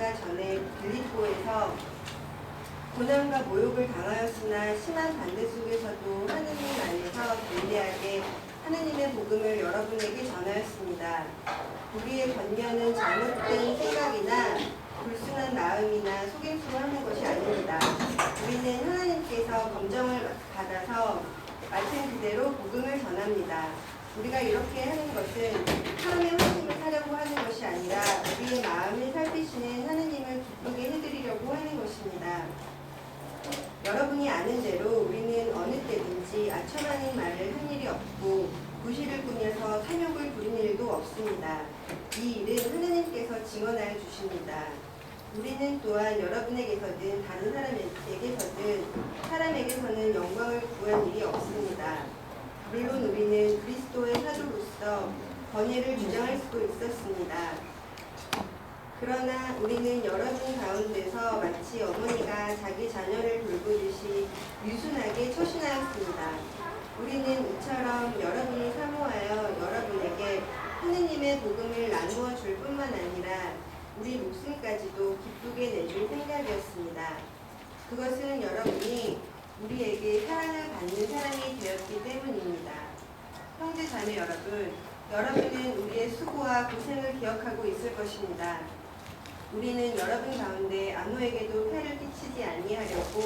얼마 전에 빌립보에서 고난과 모욕을 당하였으나 심한 반대 속에서도 하느님 안에서 담대하게 하느님의 복음을 여러분에게 전하였습니다. 우리의 권면은 잘못된 생각이나 불순한 마음이나 속임수로 하는 것이 아닙니다. 우리는 하나님께서 검정을 받아서 맡은 그대로 복음을 전합니다. 우리가 이렇게 하는 것은 사람의 환심을 사려고 하는 것이 아니라 우리의 마음을 살피시는 하느님을 기쁘게 해드리려고 하는 것입니다. 여러분이 아는 대로 우리는 어느 때든지 아첨하는 말을 한 일이 없고 부실을 꾸며서 탐욕을 부린 일도 없습니다. 이 일은 하느님께서 증언하여 주십니다. 우리는 또한 여러분에게서든 다른 사람에게서든 사람에게서는 영광을 구한 일이 없습니다. 물론 우리는 그리스도의 사도로서 번뇌를 주장할 수도 있었습니다. 그러나 우리는 여러분 가운데서 마치 어머니가 자기 자녀를 돌보듯이 유순하게 처신하였습니다. 우리는 이처럼 여러분을 사모하여 여러분에게 하느님의 복음을 나누어 줄 뿐만 아니라 우리 목숨까지도 기쁘게 내줄 생각이었습니다. 그것은 여러분이 우리에게 사랑을 받는 사람이 되었기 때문입니다. 형제 자매 여러분, 여러분은 우리의 수고와 고생을 기억하고 있을 것입니다. 우리는 여러분 가운데 아무에게도 폐를 끼치지 아니하려고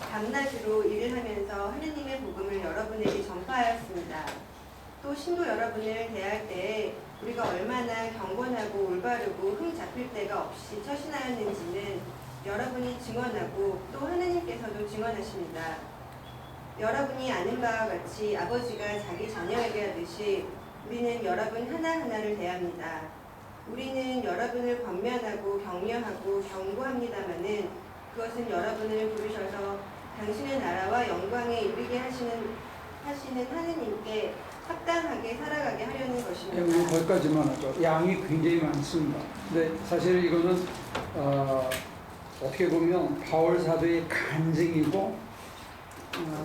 밤낮으로 일을 하면서 하느님의 복음을 여러분에게 전파하였습니다. 또 신도 여러분을 대할 때에 우리가 얼마나 경건하고 올바르고 흠 잡힐 데가 없이 처신하였는지는 여러분이 증언하고 또 하느님께서도 증언하십니다. 여러분이 아는 바와 같이 아버지가 자기 자녀에게 하듯이 우리는 여러분 하나하나를 대합니다. 우리는 여러분을 권면하고 격려하고 경고합니다마는 그것은 여러분을 부르셔서 당신의 나라와 영광에 이르게 하시는 하느님께 합당하게 살아가게 하려는 것입니다. 거기까지만 하죠. 양이 굉장히 많습니다. 근데 사실 이거는 어떻게 보면 바울 사도의 간증이고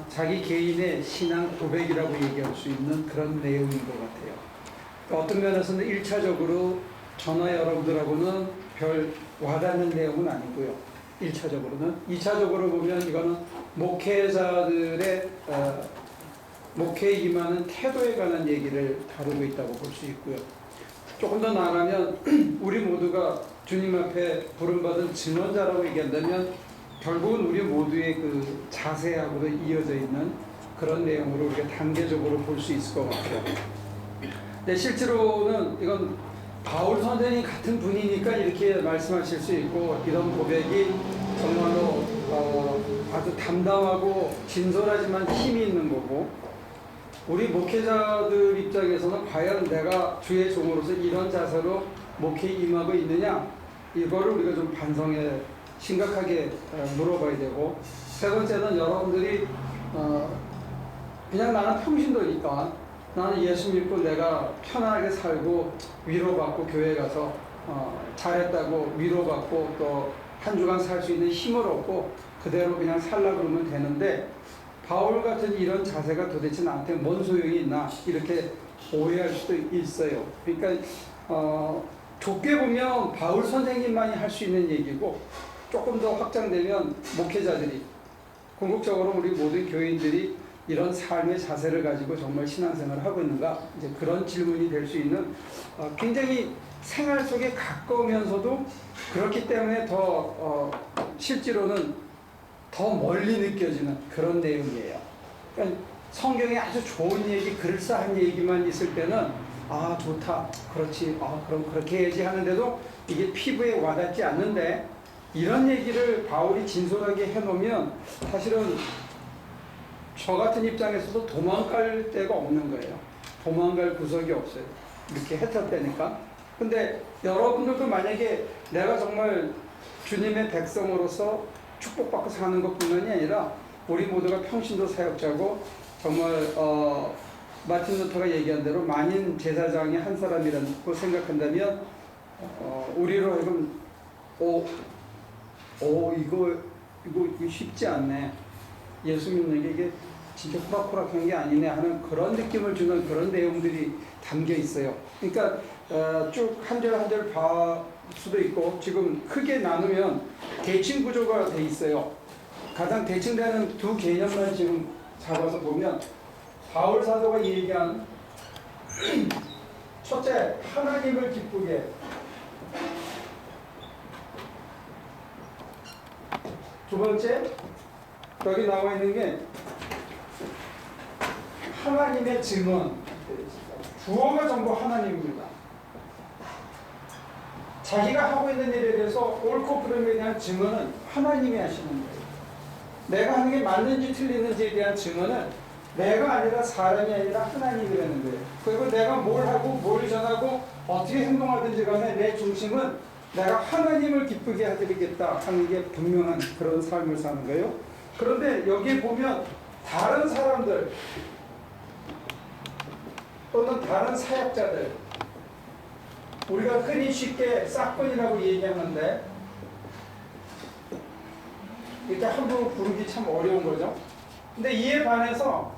자기 개인의 신앙 고백이라고 얘기할 수 있는 그런 내용인 것 같아요. 그러니까 어떤 면에서는 1차적으로 저나 여러분들하고는 별 와닿는 내용은 아니고요. 1차적으로는. 2차적으로 보면 이거는 목회자들의 목회에 임하는 태도에 관한 얘기를 다루고 있다고 볼 수 있고요. 조금 더 나아가면 우리 모두가 주님 앞에 부름받은 증언자라고 얘기한다면 결국은 우리 모두의 그 자세하고도 이어져 있는 그런 내용으로 우리가 단계적으로 볼 수 있을 것 같아요. 근데 실제로는 이건 바울 선생님 같은 분이니까 이렇게 말씀하실 수 있고 이런 고백이 정말로 아주 담담하고 진솔하지만 힘이 있는 거고 우리 목회자들 입장에서는 과연 내가 주의 종으로서 이런 자세로 목회에 임하고 있느냐 이거를 우리가 좀 반성에 심각하게 물어봐야 되고 세 번째는 여러분들이 그냥 나는 평신도니까 나는 예수 믿고 내가 편안하게 살고 위로받고 교회 가서 잘했다고 위로받고 또 한 주간 살 수 있는 힘을 얻고 그대로 그냥 살라고 그러면 되는데 바울 같은 이런 자세가 도대체 나한테 뭔 소용이 있나 이렇게 오해할 수도 있어요. 그러니까 좁게 보면 바울 선생님만이 할 수 있는 얘기고 조금 더 확장되면 목회자들이 궁극적으로 우리 모든 교인들이 이런 삶의 자세를 가지고 정말 신앙생활을 하고 있는가 이제 그런 질문이 될 수 있는 굉장히 생활 속에 가까우면서도 그렇기 때문에 더 실제로는 더 멀리 느껴지는 그런 내용이에요. 그러니까 성경에 아주 좋은 얘기, 그럴싸한 얘기만 있을 때는 아 좋다, 그렇지, 그럼 그렇게 해야지 하는데도 이게 피부에 와닿지 않는데 이런 얘기를 바울이 진솔하게 해놓으면 사실은 저 같은 입장에서도 도망갈 데가 없는 거예요. 도망갈 구석이 없어요. 이렇게 했었다니까. 근데 여러분들도 만약에 내가 정말 주님의 백성으로서 축복받고 사는 것뿐만이 아니라 우리 모두가 평신도 사역자고 정말 마틴 루터가 얘기한 대로 만인 제사장의 한 사람이라고 생각한다면 우리로 하여금 이거 쉽지 않네. 예수 믿는 게 이게 진짜 호락호락한 게 아니네 하는 그런 느낌을 주는 그런 내용들이 담겨 있어요. 그러니까 쭉 한 절 한 절 봐 수도 있고 지금 크게 나누면 대칭 구조가 돼 있어요. 가장 대칭되는 두 개념만 지금 잡아서 보면 바울 사도가 얘기한 첫째, 하나님을 기쁘게. 두 번째, 여기 나와 있는 게 하나님의 증언. 주어가 전부 하나님입니다. 자기가 하고 있는 일에 대해서 옳고 그름에 대한 증언은 하나님이 하시는 거예요. 내가 하는 게 맞는지 틀리는지에 대한 증언은 내가 아니라 사람이 아니라 하나님이라는 거예요. 그리고 내가 뭘 하고 뭘 전하고 어떻게 행동하든지 간에 내 중심은 내가 하나님을 기쁘게 해드리겠다 하는 게 분명한 그런 삶을 사는 거예요. 그런데 여기 보면 다른 사람들 또는 다른 사역자들, 우리가 흔히 쉽게 싹군이라고 얘기하는데 이렇게 함부로 부르기 참 어려운 거죠. 근데 이에 반해서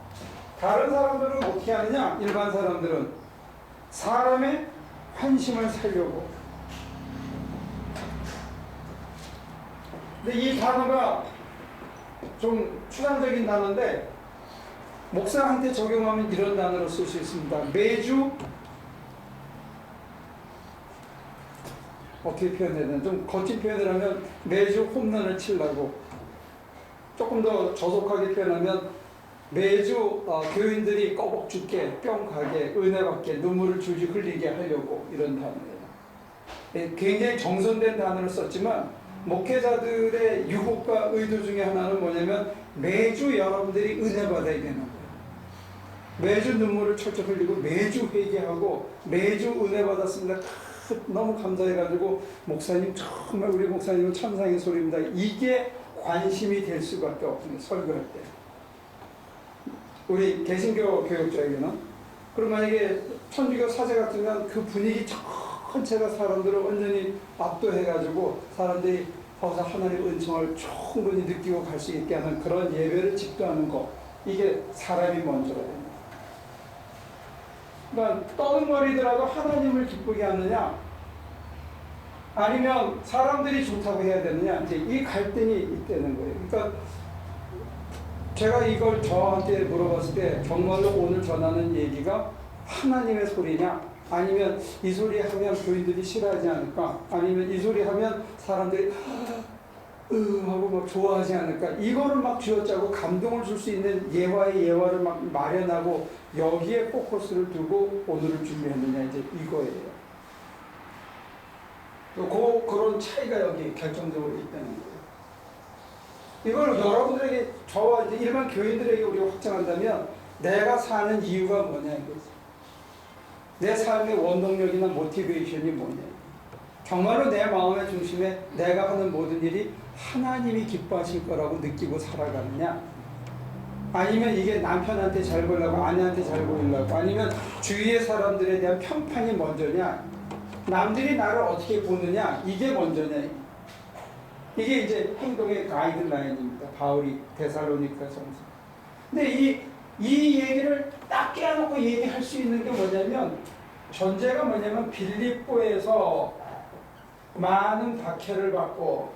다른 사람들은 어떻게 하느냐? 일반 사람들은 사람의 환심을 살려고. 근데 이 단어가 좀 추상적인 단어인데 목사한테 적용하면 이런 단어로 쓸 수 있습니다. 매주 어떻게 표현해야 되나? 좀 거친 표현을 하면 매주 홈런을 치려고. 조금 더 저속하게 표현하면 매주 교인들이 꺼벅 죽게, 뿅 가게, 은혜 받게, 눈물을 줄줄 흘리게 하려고 이런 단어예요. 굉장히 정선된 단어를 썼지만 목회자들의 유혹과 의도 중에 하나는 뭐냐면 매주 여러분들이 은혜 받아야 되는 거예요. 매주 눈물을 철철 흘리고 매주 회개하고 매주 은혜 받았습니다. 너무 감사해가지고 목사님 정말 우리 목사님은 천상의 소리입니다. 이게 관심이 될 수밖에 없습니다. 설교할 때. 우리 개신교 교육자에게는. 그럼 만약에 천주교 사제 같으면 그 분위기 전체가 사람들을 완전히 압도해가지고 사람들이 거기서 하나님의 은총을 충분히 느끼고 갈 수 있게 하는 그런 예배를 집도하는 것. 이게 사람이 먼저가 됩니다. 그러니까 떠듬거리더라도 하나님을 기쁘게 하느냐 아니면 사람들이 좋다고 해야 되느냐 이제 이 갈등이 있다는 거예요. 그러니까 제가 이걸 저한테 물어봤을 때 정말로 오늘 전하는 얘기가 하나님의 소리냐 아니면 이 소리 하면 교인들이 싫어하지 않을까 아니면 이 소리 하면 사람들이 하고 막 좋아하지 않을까 이거를 막 쥐어짜고 감동을 줄 수 있는 예화의 예화를 막 마련하고 여기에 포커스를 두고 오늘을 준비했느냐 이제 이거예요. 그런 차이가 여기 결정적으로 있다는 거예요. 이걸 여러분들에게 저와 이제 일반 교인들에게 우리가 확장한다면 내가 사는 이유가 뭐냐 이거지. 내 삶의 원동력이나 모티베이션이 뭐냐. 정말로 내 마음의 중심에 내가 하는 모든 일이 하나님이 기뻐하실 거라고 느끼고 살아가느냐 아니면 이게 남편한테 잘 보이려고 아내한테 잘 보이려고 아니면 주위의 사람들에 대한 평판이 먼저냐 남들이 나를 어떻게 보느냐 이게 먼저냐 이게 이제 행동의 가이드라인입니다. 바울이 데살로니가전서. 근데 이 얘기를 딱 깨어놓고 얘기할 수 있는 게 뭐냐면 전제가 뭐냐면 빌립보에서 많은 박해를 받고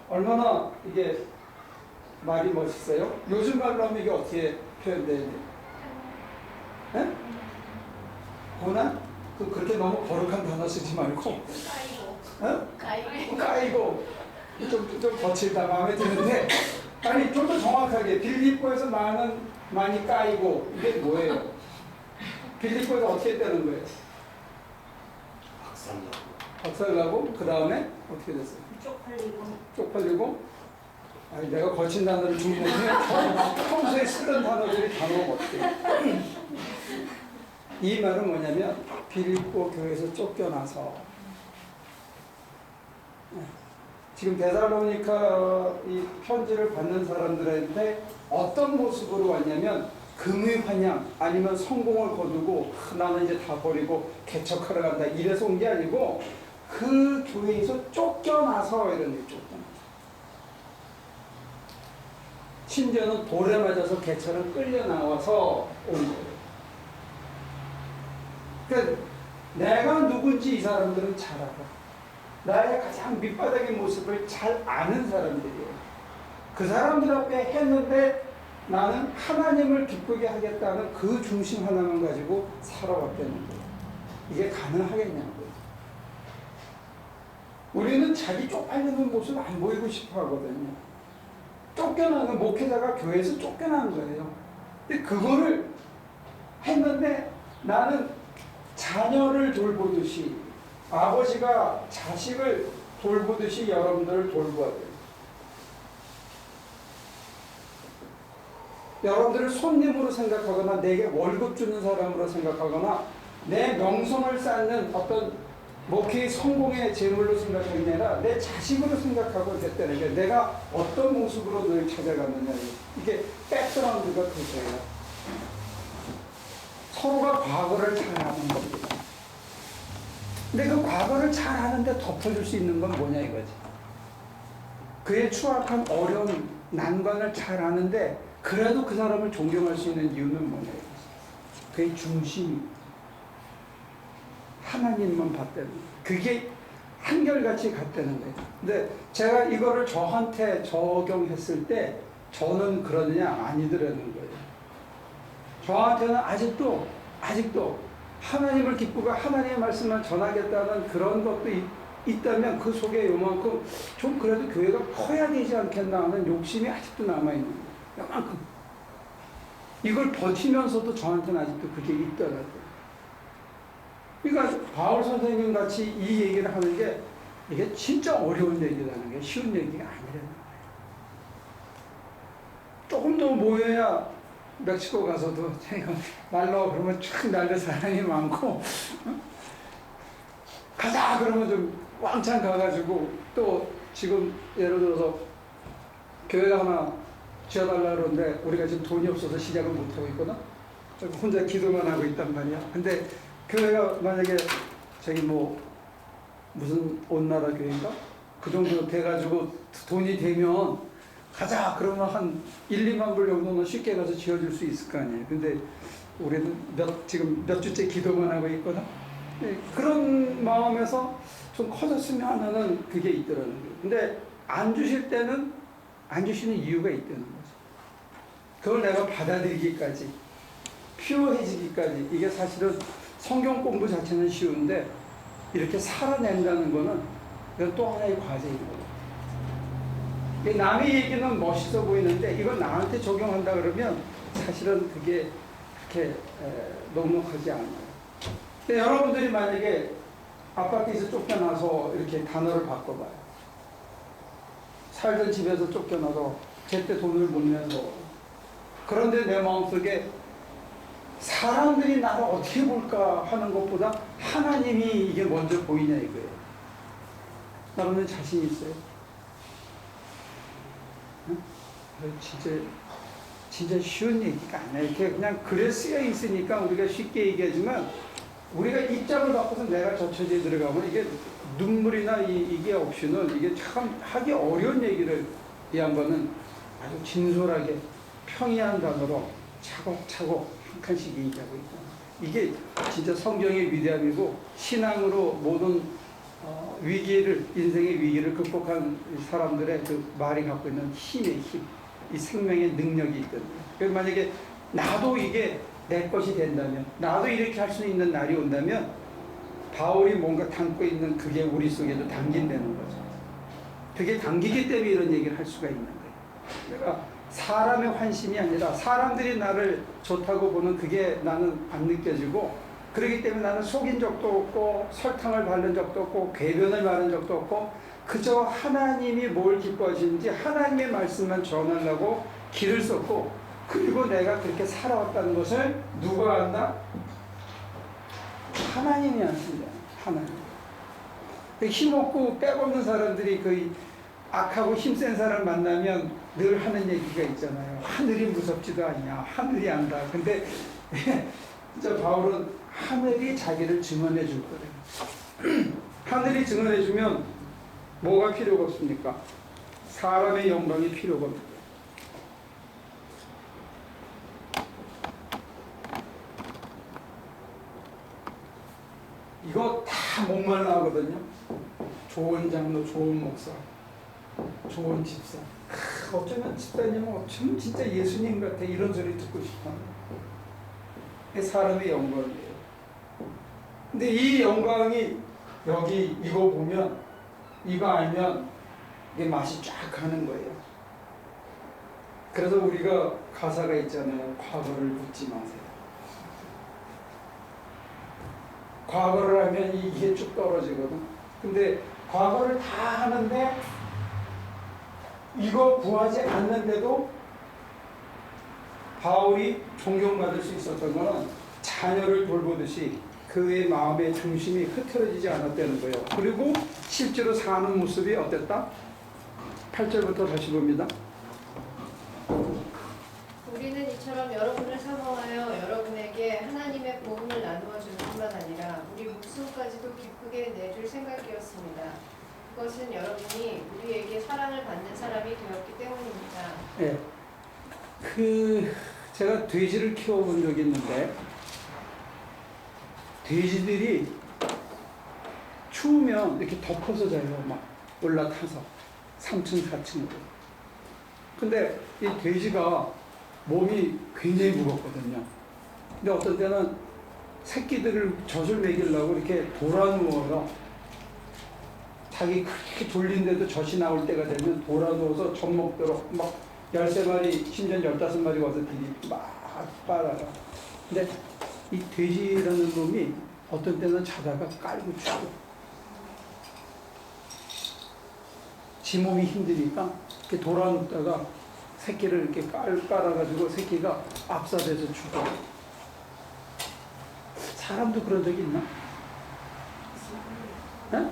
얼마나 이게 말이 멋있어요? 요즘 말로 하면 이게 어떻게 표현돼야 돼? 네? 고난? 그렇게 너무 거룩한 단어 쓰지 말고 까이고 좀 거칠다 마음에 드는데 아니 좀 더 정확하게 빌립보에서 많이 까이고 이게 뭐예요? 빌립보에서 어떻게 했다는 거예요? 박살나고 그 다음에 어떻게 됐어요? 쪽팔리고 아니 내가 거친 단어를 준비했는데 평소에 쓰던 단어들이 단어가 어떻게 이 말은 뭐냐면 빌립보 교회에서 쫓겨나서 지금 데살로니가 이 편지를 받는 사람들한테 어떤 모습으로 왔냐면 금의환영 아니면 성공을 거두고 나는 이제 다 버리고 개척하러 간다 이래서 온 게 아니고 그 교회에서 쫓겨나서 이런 일 쫓겨나서 심지어는 돌에 맞아서 개처럼 끌려 나와서 온 거예요. 그러니까 내가 누군지 이 사람들은 잘 알아. 나의 가장 밑바닥의 모습을 잘 아는 사람들이에요. 그 사람들 앞에 했는데 나는 하나님을 기쁘게 하겠다는 그 중심 하나만 가지고 살아왔다는 거예요. 이게 가능하겠냐고요. 우리는 자기 쪽팔리는 모습 안 보이고 싶어 하거든요. 쫓겨나는 목회자가 교회에서 쫓겨난 거예요. 근데 그거를 했는데 나는 자녀를 돌보듯이 아버지가 자식을 돌보듯이 여러분들을 돌보아야 돼요. 여러분들을 손님으로 생각하거나 내게 월급 주는 사람으로 생각하거나 내 명성을 쌓는 어떤 목회의 성공의 제물로 생각하는 게 아니라 내 자식으로 생각하고 됐다는 게 내가 어떤 모습으로 늘 찾아가느냐. 이게 백그라운드가 그거예요. 서로가 과거를 잘 아는 겁니다. 근데 그 과거를 잘 아는데 덮어줄 수 있는 건 뭐냐 이거지. 그의 추악한 어려운 난관을 잘 아는데 그래도 그 사람을 존경할 수 있는 이유는 뭐냐 이거지. 그의 중심이 하나님만 봤다는 거예요. 그게 한결같이 같다는 거예요. 근데 제가 이거를 저한테 적용했을 때 저는 그러느냐 아니더라는 거예요. 저한테는 아직도 하나님을 기쁘고 하나님의 말씀만 전하겠다는 그런 것도 있다면 그 속에 요만큼 좀 그래도 교회가 커야 되지 않겠나 하는 욕심이 아직도 남아있는 거예요. 요만큼. 이걸 버티면서도 저한테는 아직도 그게 있더라고요. 그러니까 바울 선생님 같이 이 얘기를 하는 게 이게 진짜 어려운 얘기라는 게 쉬운 얘기가 아니라는 거예요. 조금 더 모여야 멕시코 가서도 제가 날라 그러면 쫙 날려 사람이 많고 가자 그러면 좀 왕창 가가지고 또 지금 예를 들어서 교회가 하나 지어달라 그러는데 우리가 지금 돈이 없어서 시작을 못하고 있거든. 혼자 기도만 하고 있단 말이야. 근데 교회가 만약에 저기 뭐 무슨 온나라 교회인가? 그 정도 돼가지고 돈이 되면 가자 그러면 한 1, 2만 불 정도는 쉽게 가서 지어줄 수 있을 거 아니에요. 근데 우리는 지금 몇 주째 기도만 하고 있거든. 그런 마음에서 좀 커졌으면 하는 그게 있더라는 거예요. 근데 안 주실 때는 안 주시는 이유가 있다는 거죠. 그걸 내가 받아들이기까지 피로해지기까지 이게 사실은 성경 공부 자체는 쉬운데 이렇게 살아낸다는 거는 이건 또 하나의 과제인 거예요. 남의 얘기는 멋있어 보이는데 이건 나한테 적용한다 그러면 사실은 그게 그렇게 넉넉하지 않아요. 근데 여러분들이 만약에 아파트에서 쫓겨나서 이렇게 단어를 바꿔봐요. 살던 집에서 쫓겨나서 제때 돈을 못 내서 그런데 내 마음속에 사람들이 나를 어떻게 볼까 하는 것보다 하나님이 이게 먼저 보이냐 이거예요. 여러분 자신 있어요? 응? 진짜 쉬운 얘기가 아니에요. 이렇게 그냥 글에 쓰여 있으니까 우리가 쉽게 얘기하지만 우리가 입장을 바꿔서 내가 저처지에 들어가면 이게 눈물이나 이게 없이는 이게 참 하기 어려운 얘기를 이 양반은 아주 진솔하게 평이한 단어로 차곡차곡 한 칸씩 얘기하고 있다. 이게 진짜 성경의 위대함이고 신앙으로 모든 인생의 위기를 극복한 사람들의 그 말이 갖고 있는 힘의 힘, 이 생명의 능력이 있거든요. 그래서 만약에 나도 이게 내 것이 된다면, 나도 이렇게 할 수 있는 날이 온다면 바울이 뭔가 담고 있는 그게 우리 속에도 담긴다는 거죠. 그게 담기기 때문에 이런 얘기를 할 수가 있는 거예요. 그러니까 사람의 환심이 아니라 사람들이 나를 좋다고 보는 그게 나는 안 느껴지고 그렇기 때문에 나는 속인 적도 없고 설탕을 바른 적도 없고 궤변을 바른 적도 없고 그저 하나님이 뭘 기뻐하시는지 하나님의 말씀만 전하려고 길을 썼고 그리고 내가 그렇게 살아왔다는 것을 누가 안다? 하나님이 아십니다. 하나님. 힘없고 빽없는 사람들이 거의 악하고 힘센 사람 만나면 늘 하는 얘기가 있잖아요. 하늘이 무섭지도 않냐. 하늘이 안다. 근데 진짜 바울은 하늘이 자기를 증언해 줄 거래요. 하늘이 증언해 주면 뭐가 필요가 없습니까? 사람의 영광이 필요가 없습니다. 이거 다 목말라 하거든요. 좋은 장로, 좋은 목사, 좋은 집사. 어쩌면 집사님은 어쩌면 진짜 예수님 같아. 이런 소리 듣고 싶어. 이게 사람의 영광이에요. 근데 이 영광이 여기 이거 보면, 이거 알면 이게 맛이 쫙 가는 거예요. 그래서 우리가 가사가 있잖아요. 과거를 묻지 마세요. 과거를 하면 이게 쭉 떨어지거든. 근데 과거를 다 하는데 이거 구하지 않는데도 바울이 존경받을 수 있었던 것은 자녀를 돌보듯이 그의 마음의 중심이 흐트러지지 않았다는 거예요. 그리고 실제로 사는 모습이 어땠다? 8절부터 다시 봅니다. 우리는 이처럼 여러분을 사모하여 여러분에게 하나님의 복음을 나누어 주는 뿐만 아니라 우리 목숨까지도 기쁘게 내줄 생각이었습니다. 그것은 여러분이 우리에게 사랑을 받는 사람이 되었기 때문입니다. 예. 제가 돼지를 키워본 적이 있는데, 돼지들이 추우면 이렇게 덮어서 자요. 막 올라타서 3층, 4층으로. 근데 이 돼지가 몸이 굉장히 무겁거든요. 근데 어떤 때는 새끼들을 젖을 먹이려고 이렇게 돌아 누워요. 자기 그렇게 졸린데도 젖이 나올 때가 되면 돌아 누워서 젖 먹도록 막 13마리, 심지어 15마리 와서 들이 막 빨아요. 근데 이 돼지라는 놈이 어떤 때는 자다가 깔고 죽어. 지 몸이 힘드니까 이렇게 돌아 눕다가 새끼를 이렇게 깔아가지고 새끼가 압사돼서 죽어. 사람도 그런 적이 있나? 네?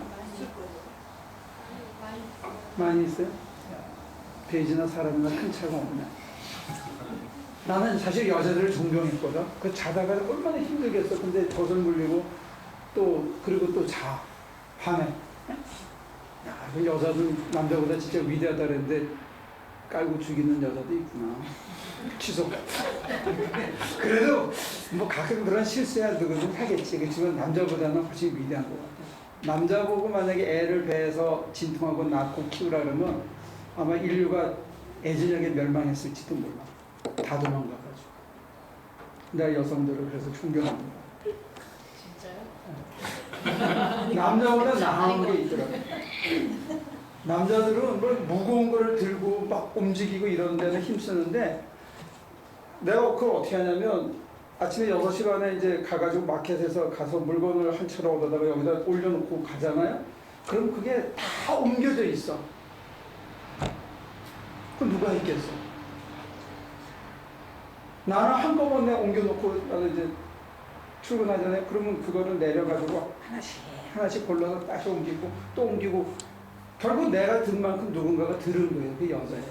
많이 있어요? 돼지나 사람이나 큰 차이가 없네. 나는 사실 여자들을 존경했거든. 그 자다가 얼마나 힘들겠어. 근데 젖을 물리고 그리고 또 자. 밤에. 야, 그 여자들 남자보다 진짜 위대하다 그랬는데 깔고 죽이는 여자도 있구나. 취소. 그래도 뭐 가끔 그런 실수야 누구든 하겠지. 그렇지만 남자보다는 훨씬 위대한 것 같아. 남자 보고 만약에 애를 배에서 진통하고 낳고 키우라 그러면 아마 인류가 애진하게 멸망했을지도 몰라. 다 도망가가지고. 내가 여성들을 그래서 존경합니다. 진짜요? 남자보다 나은 게 있더라고. 남자들은 뭐 무거운 걸 들고 막 움직이고 이런 데는 힘쓰는데, 내가 그걸 어떻게 하냐면 아침에 6시 반에 이제 가가지고 마켓에서 가서 물건을 한 차로 얻어다가 여기다 올려놓고 가잖아요. 그럼 그게 다 옮겨져 있어. 그럼 누가 있겠어? 나는 한꺼번에 옮겨놓고 나는 이제 출근하잖아요. 그러면 그거를 내려가지고 하나씩 골라서 다시 옮기고 또 옮기고, 결국 내가 든 만큼 누군가가 들은 거예요. 그 여자예요.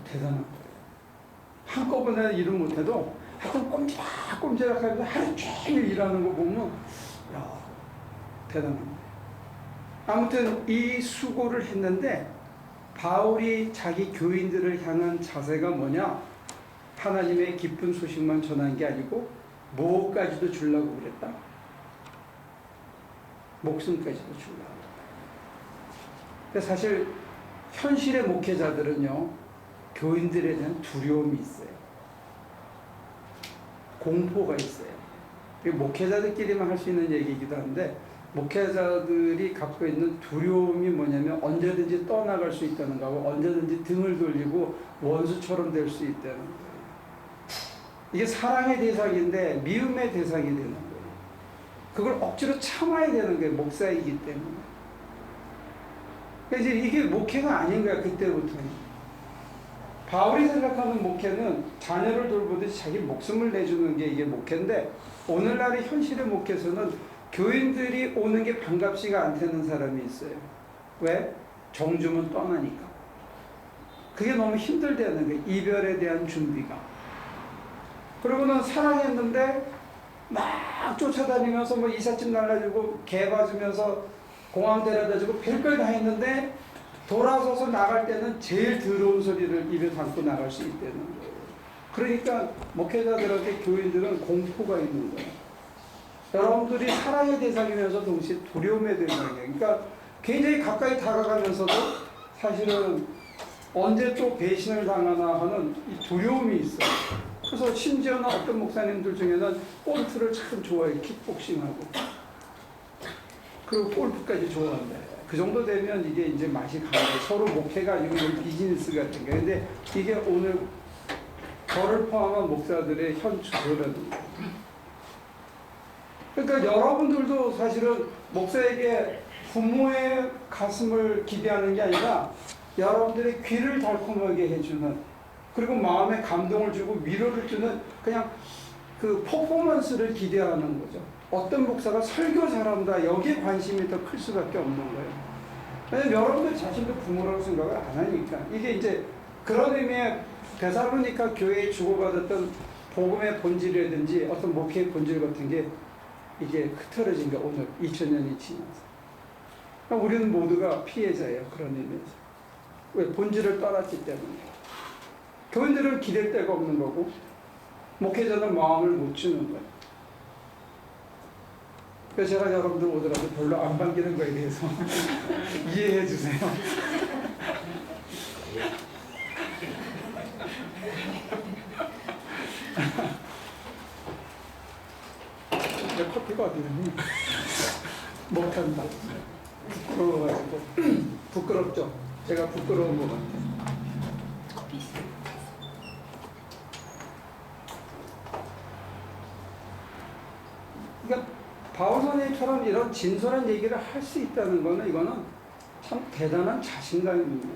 대단한 거예요. 한꺼번에 일을 못해도 하여튼 꼼지락꼼지락 하면서 하루 종일 일하는 거 보면 야, 대단한 거예요. 아무튼 이 수고를 했는데 바울이 자기 교인들을 향한 자세가 뭐냐? 하나님의 기쁜 소식만 전한 게 아니고 뭐까지도 주려고 그랬다? 목숨까지도 주려고. 사실 현실의 목회자들은요, 교인들에 대한 두려움이 있어요. 공포가 있어요. 목회자들끼리만 할 수 있는 얘기이기도 한데, 목회자들이 갖고 있는 두려움이 뭐냐면 언제든지 떠나갈 수 있다는 거고, 언제든지 등을 돌리고 원수처럼 될 수 있다는 거예요. 이게 사랑의 대상인데 미움의 대상이 되는 거예요. 그걸 억지로 참아야 되는 거예요. 목사이기 때문에. 이제 이게 목회가 아닌 거야, 그때부터는. 바울이 생각하는 목회는 자녀를 돌보듯이 자기 목숨을 내주는 게 이게 목회인데, 오늘날의 현실의 목회에서는 교인들이 오는 게 반갑지가 않다는 사람이 있어요. 왜? 정주면 떠나니까. 그게 너무 힘들다는 거예요. 이별에 대한 준비가. 그러고는 사랑했는데 막 쫓아다니면서 뭐 이삿짐 날라주고 개 봐주면서 공항 데려다주고 별걸 다 했는데 돌아서서 나갈 때는 제일 더러운 소리를 입에 담고 나갈 수 있다는 거예요. 그러니까 목회자들한테 교인들은 공포가 있는 거예요. 여러분들이 사랑의 대상이면서 동시에 두려움의 대상이에요. 그러니까 굉장히 가까이 다가가면서도 사실은 언제 또 배신을 당하나 하는 이 두려움이 있어요. 그래서 심지어는 어떤 목사님들 중에는 골프를 참 좋아해요. 킥복싱하고. 그리고 골프까지 좋아한대. 그 정도 되면 이게 이제 맛이 강해요. 서로 목회가 아니고 비즈니스 같은 게. 근데 이게 오늘 저를 포함한 목사들의 현 주소라는 거예요. 그러니까 여러분들도 사실은 목사에게 부모의 가슴을 기대하는 게 아니라 여러분들의 귀를 달콤하게 해주는, 그리고 마음에 감동을 주고 위로를 주는 그냥 그 퍼포먼스를 기대하는 거죠. 어떤 목사가 설교 잘한다, 여기에 관심이 더 클 수밖에 없는 거예요. 왜냐면 여러분들 자신도 부모라고 생각을 안 하니까. 이게 이제 그런 의미의 데살로니가 교회에 주고받았던 복음의 본질이라든지 어떤 목회의 본질 같은 게 이게 흐트러진 게 오늘 2000년이 지나서. 그러니까 우리는 모두가 피해자예요. 그런 의미에서. 왜? 본질을 떠났기 때문에. 교인들은 기댈 데가 없는 거고, 목회자는 마음을 못 주는 거예요. 그래서 제가 여러분들 오더라도 별로 안 반기는 거에 대해서 이해해 주세요. 내 커피가 어디 있니? 못한다. 부끄러워가지고. 부끄럽죠? 제가 부끄러운 것 같아요. 그러니까 바울 선생님처럼 이런 진솔한 얘기를 할 수 있다는 거는 이거는 참 대단한 자신감입니다.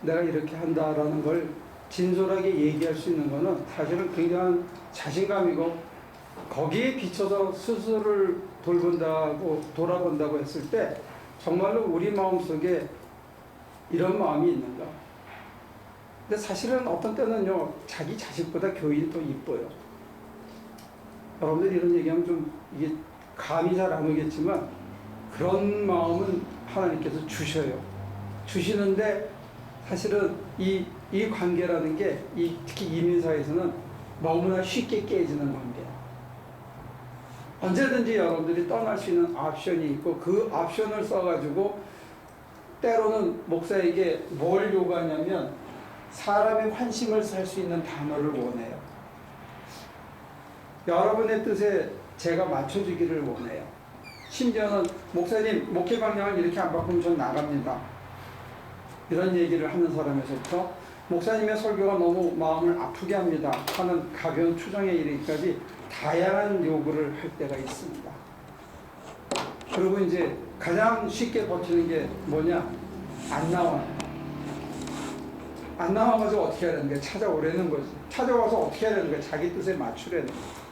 내가 이렇게 한다라는 걸 진솔하게 얘기할 수 있는 거는 사실은 굉장한 자신감이고, 거기에 비춰서 스스로를 돌아본다고 했을 때 정말로 우리 마음속에 이런 마음이 있는가. 근데 사실은 어떤 때는요, 자기 자식보다 교인이 더 이뻐요. 여러분들 이런 얘기하면 좀 이게 감이 잘 안 오겠지만 그런 마음은 하나님께서 주셔요. 주시는데 사실은 이 관계라는 게 특히 이민사회에서는 너무나 쉽게 깨지는 관계예요. 언제든지 여러분들이 떠날 수 있는 옵션이 있고, 그 옵션을 써가지고 때로는 목사에게 뭘 요구하냐면 사람의 환심을 살 수 있는 단어를 원해요. 여러분의 뜻에 제가 맞춰주기를 원해요. 심지어는 목사님 목회 방향을 이렇게 안 바꾸면 전 나갑니다. 이런 얘기를 하는 사람에서부터 목사님의 설교가 너무 마음을 아프게 합니다 하는 가벼운 추정에 이르기까지 다양한 요구를 할 때가 있습니다. 그리고 이제 가장 쉽게 버티는 게 뭐냐? 안 나와요. 안 나와가지고 어떻게 하려는 거야? 찾아오려는 거지. 찾아와서 어떻게 하려는 거야? 자기 뜻에 맞추려는 거야.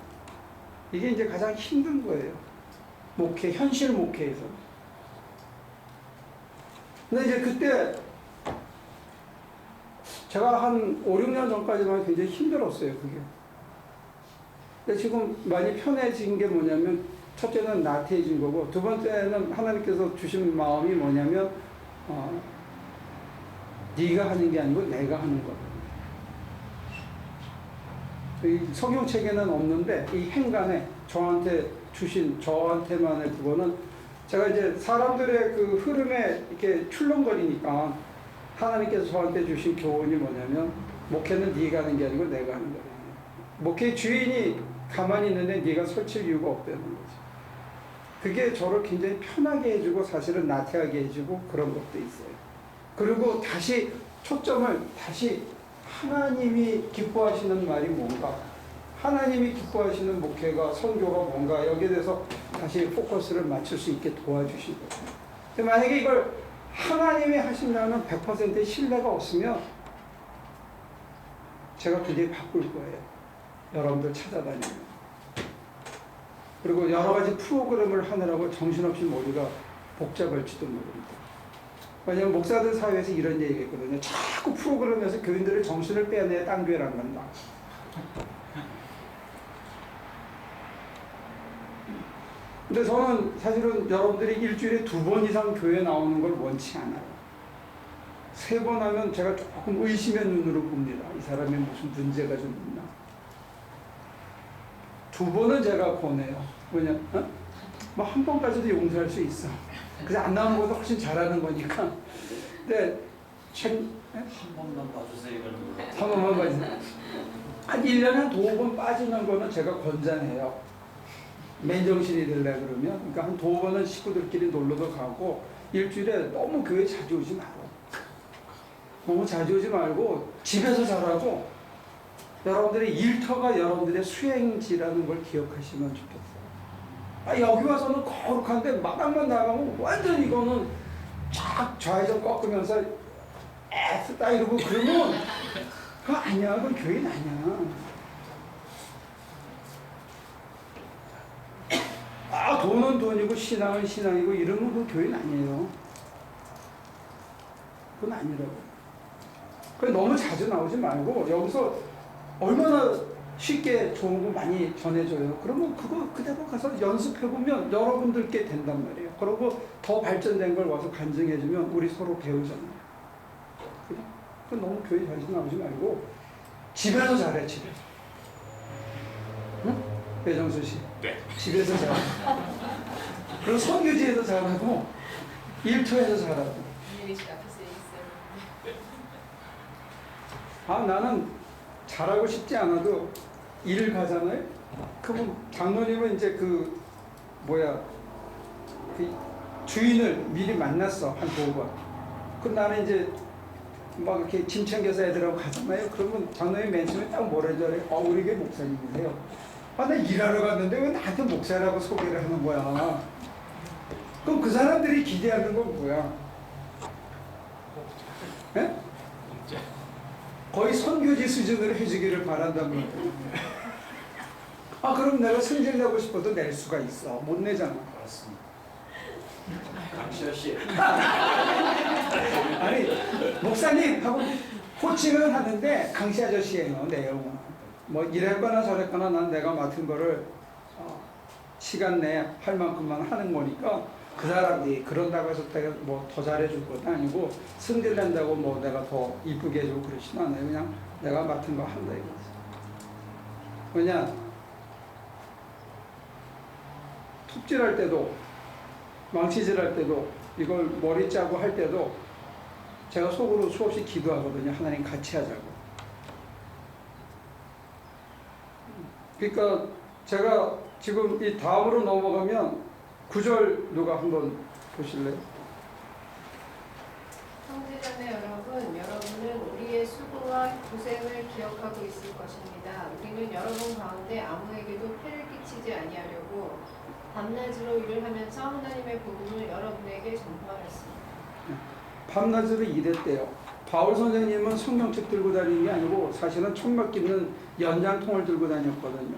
이게 이제 가장 힘든 거예요. 목회, 현실 목회에서. 근데 이제 그때 제가 한 5, 6년 전까지만 굉장히 힘들었어요, 그게. 근데 지금 많이 편해진 게 뭐냐면, 첫째는 나태해진 거고, 두 번째는 하나님께서 주신 마음이 뭐냐면, 네가 하는 게 아니고 내가 하는 거. 이 성경책에는 없는데 이 행간에 저한테 주신, 저한테만의 그거는, 제가 이제 사람들의 그 흐름에 이렇게 출렁거리니까 하나님께서 저한테 주신 교훈이 뭐냐면, 목회는 네가 하는 게 아니고 내가 하는 거예요. 목회 주인이 가만히 있는데 네가 설칠 이유가 없다는 거죠. 그게 저를 굉장히 편하게 해주고 사실은 나태하게 해주고 그런 것도 있어요. 그리고 다시 초점을 다시 하나님이 기뻐하시는 말이 뭔가, 하나님이 기뻐하시는 목회가, 선교가 뭔가, 여기에 대해서 다시 포커스를 맞출 수 있게 도와주신 거예요. 만약에 이걸 하나님이 하신다는 100%의 신뢰가 없으면 제가 굉장히 바꿀 거예요. 여러분들 찾아다니면. 그리고 여러 가지 프로그램을 하느라고 정신없이 머리가 복잡할지도 모릅니다. 왜냐하면 목사들 사회에서 이런 얘기 했거든요. 자꾸 프로그램에서 교인들의 정신을 빼내야 딴 교회를 안 간다. 근데 저는 사실은 여러분들이 일주일에 2번 이상 교회 나오는 걸 원치 않아요. 3번 하면 제가 조금 의심의 눈으로 봅니다. 이 사람이 무슨 문제가 좀 있나. 두 번은 제가 권해요. 뭐냐? 뭐 한 번까지도 용서할 수 있어. 그래서 안 나오는 것도 훨씬 잘하는 거니까. 근데 한 번만 봐주세요. 이걸. 한 번만 봐주세요. 한 1년에 한 2번 빠지는 거는 제가 권장해요. 맨정신이 되려 그러면. 그러니까 한 2번은 식구들끼리 놀러도 가고, 일주일에 너무 교회 자주 오지 말고. 너무 자주 오지 말고, 집에서 자라고, 여러분들의 일터가 여러분들의 수행지라는 걸 기억하시면 좋겠어요. 여기 와서는 거룩한데 마당만 나가면 완전 이거는 쫙 좌회전 꺾으면서 애쓰다 이러고 그러면 그거 아니야. 그건 교인 아니야. 돈은 돈이고 신앙은 신앙이고 이러면 그 교인 아니에요. 그건 아니라고. 그래 너무 자주 나오지 말고 여기서 얼마나 쉽게 좋은 거 많이 전해줘요. 그러면 그거 그대로 가서 연습해보면 여러분들께 된단 말이에요. 그리고 더 발전된 걸 와서 간증해주면 우리 서로 배우잖아요. 그래? 너무 교회 자주 나오지 말고 집에서 잘해, 집에서. 응? 배정수 씨. 네. 집에서 잘해. 그리고 선교지에서 잘하고 일터에서 잘하고. 나는 잘하고 싶지 않아도 일을 가잖아요. 그럼 장로님은 이제 그 주인을 미리 만났어 한 2번. 그럼 나는 이제 막 이렇게 짐 챙겨서 애들하고 가잖아요. 그러면 장로님 맨 처음에 딱 뭐라 그래? 우리 교회 목사님이세요. 나 일하러 갔는데 왜 나한테 목사라고 소개를 하는 거야? 그럼 그 사람들이 기대하는 건 뭐야? 예? 거의 선교지 수준으로 해주기를 바란단 말이야. 그럼 내가 승질 내고 싶어도 낼 수가 있어. 못 내잖아. 맞습니다. 강시아 씨. 아니, 목사님 하고 코칭을 하는데 강시 아저씨예요, 내용은. 뭐 이랬거나 저랬거나 난 내가 맡은 거를 시간 내에 할 만큼만 하는 거니까 그 사람이 그런다고 해서 내가 뭐 더 잘해줄 것도 아니고 승질 낸다고 뭐 내가 더 이쁘게 해주고 그러진 않아요. 그냥 내가 맡은 거 한다 이거지. 왜냐, 톱질할 때도 망치질할 때도 이걸 머리 짜고 할 때도 제가 속으로 수없이 기도하거든요. 하나님 같이 하자고. 그러니까 제가 지금 이 다음으로 넘어가면 9절 누가 한번 보실래요? 형제자매 여러분, 여러분은 우리의 수고와 고생을 기억하고 있을 것입니다. 우리는 여러분 가운데 아무에게도 폐를 끼치지 아니하려고 밤낮으로 일을 하면서 하나님의 복음을 여러분에게 전파하였습니다. 밤낮으로 일했대요. 바울 선생님은 성경책 들고 다니는 게 아니고 사실은 천막 깁는 연장통을 들고 다녔거든요.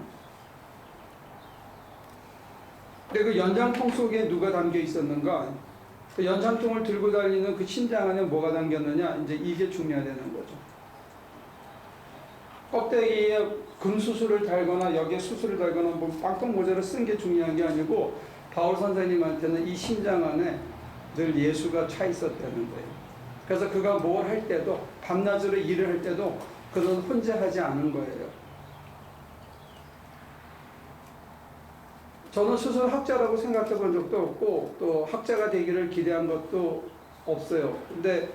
근데 그 연장통 속에 누가 담겨 있었는가? 그 연장통을 들고 다니는 그 심장 안에 뭐가 담겼느냐? 이제 이게 중요하다는 거죠. 껍데기에 금수술을 달거나 여기에 수술을 달거나 뭐 빵떡 모자를 쓴 게 중요한 게 아니고 바울 선생님한테는 이 심장 안에 늘 예수가 차 있었다는 거예요. 그래서 그가 뭘 할 때도 밤낮으로 일을 할 때도 그는 혼자 하지 않은 거예요. 저는 스스로 학자라고 생각해 본 적도 없고 또 학자가 되기를 기대한 것도 없어요. 근데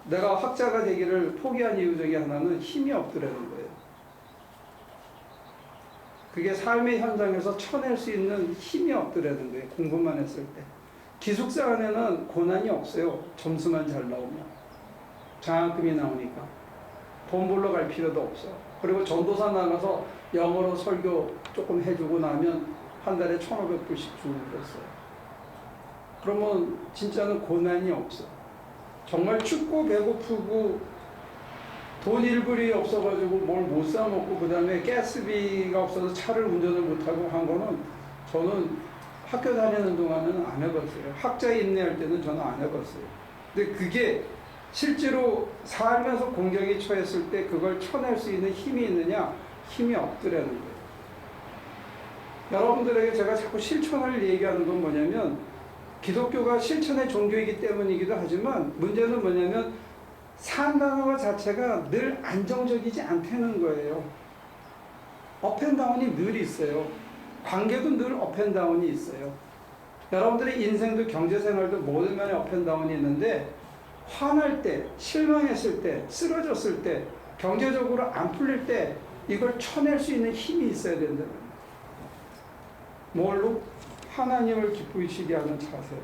내가 학자가 되기를 포기한 이유 중에 하나는 힘이 없더라는 거예요. 그게 삶의 현장에서 쳐낼 수 있는 힘이 없더라는 거예요. 공부만 했을 때. 기숙사 안에는 고난이 없어요. 점수만 잘 나오면. 장학금이 나오니까. 돈 벌러 갈 필요도 없어. 그리고 전도사 나가서 영어로 설교 조금 해주고 나면 한 달에 1,500불씩 주고 그랬어요. 그러면 진짜는 고난이 없어. 정말 춥고 배고프고 돈 1불이 없어가지고 뭘 못 사 먹고 그 다음에 가스비가 없어서 차를 운전을 못하고 한 거는 저는 학교 다니는 동안은 안 해봤어요. 학자 인내할 때는 저는 안 해봤어요. 근데 그게 실제로 살면서 공경에 처했을 때 그걸 쳐낼 수 있는 힘이 있느냐? 힘이 없더라는 거예요. 여러분들에게 제가 자꾸 실천을 얘기하는 건 뭐냐면 기독교가 실천의 종교이기 때문이기도 하지만 문제는 뭐냐면 산 단어 자체가 늘 안정적이지 않다는 거예요. 업앤다운이 늘 있어요. 관계도 늘 업앤다운이 있어요. 여러분들의 인생도 경제생활도 모든 면에 업앤다운이 있는데 화날 때, 실망했을 때, 쓰러졌을 때, 경제적으로 안 풀릴 때 이걸 쳐낼 수 있는 힘이 있어야 된다는 거예요. 뭘로? 하나님을 기쁘시게 하는 자세로.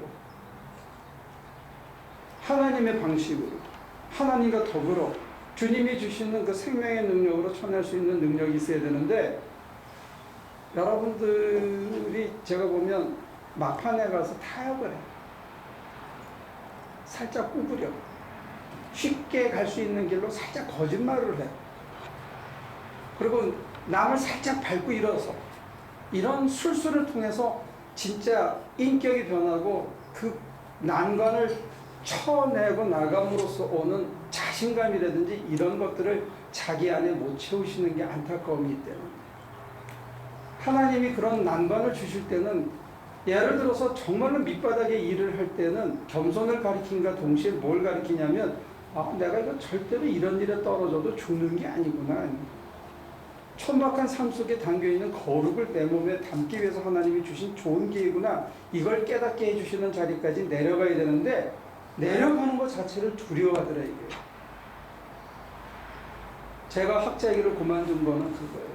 하나님의 방식으로. 하나님과 더불어 주님이 주시는 그 생명의 능력으로 쳐낼 수 있는 능력이 있어야 되는데 여러분들이 제가 보면 막판에 가서 타협을 해. 살짝 구부려. 쉽게 갈 수 있는 길로 살짝 거짓말을 해. 그리고 남을 살짝 밟고 일어서 이런 술수를 통해서 진짜 인격이 변하고 그 난관을 쳐내고 나감으로써 오는 자신감이라든지 이런 것들을 자기 안에 못 채우시는 게 안타까움이기 때문에 하나님이 그런 난관을 주실 때는 예를 들어서 정말로 밑바닥에 일을 할 때는 겸손을 가리킨과 동시에 뭘 가리키냐면 내가 이거 절대로 이런 일에 떨어져도 죽는 게 아니구나. 천박한 삶 속에 담겨있는 거룩을 내 몸에 담기 위해서 하나님이 주신 좋은 기회구나. 이걸 깨닫게 해주시는 자리까지 내려가야 되는데 내려가는 것 자체를 두려워하더라 이게. 제가 학자 길을 그만둔 거는 그거예요.